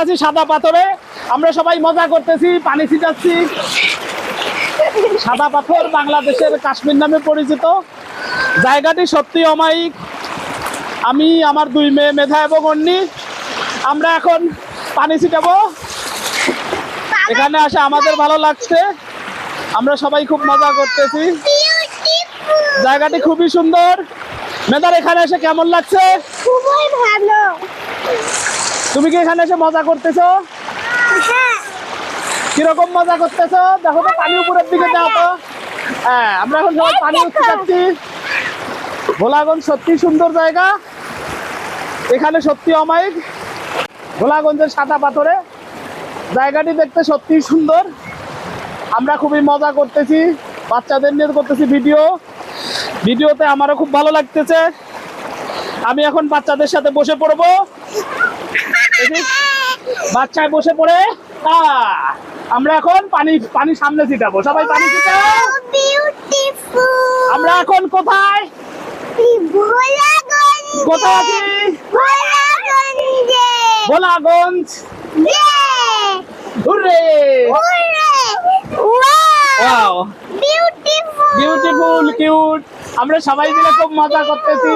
আছি সাদা পাথরে, আমরা সবাই মজা করতেছি, পানি ছিটাচ্ছি। সাদা পাথর বাংলাদেশের কাশ্মীর নামে পরিচিত। জায়গাটি সত্যি অমায়িক। আমি, আমার দুই মেয়ে মেধা এবং অন্নি, আমরা এখন পানি ছিটাবো। এখানে আসে আমাদের ভালো লাগছে, আমরা সবাই খুব মজা করতেছি। জায়গাটি খুবই সুন্দর। মেধার এখানে এসে কেমন লাগছে? খুবই ভালো। তুমি কি এখানে এসে মজা করতেছো? হ্যাঁ। কিরকম মজা করতেছো? দেখো তো, পানি উপরের দিকে যাও তো। হ্যাঁ, আমরা এখন সবাই পানি উঠতে যাচ্ছি। ভোলাগঞ্জ সত্যি সুন্দর জায়গা, এখানে সত্যি অমায়িক। ভোলাগঞ্জের সাদা পাথরে জায়গাটি দেখতে সত্যি সুন্দর। আমরা খুবই মজা করতেছি, বাচ্চাদের নিয়ে করতেছি ভিডিওতে আমারও খুব ভালো লাগতেছে। আমি এখন বাচ্চাদের সাথে বসে পড়বো। বাচ্চায় বসে পড়ে আমরা এখন পানি সামনে ছিটাবো। সবাই পানি ছিটাও। বিউটিফুল। আমরা এখন কোথায়? ভোলাগঞ্জ। কোথায় আছি? ভোলাগঞ্জে। Bholaganj. Hurray! Wow! Beautiful. Beautiful, cute. আমরা সবাই মিলে খুব মজা করতেছি।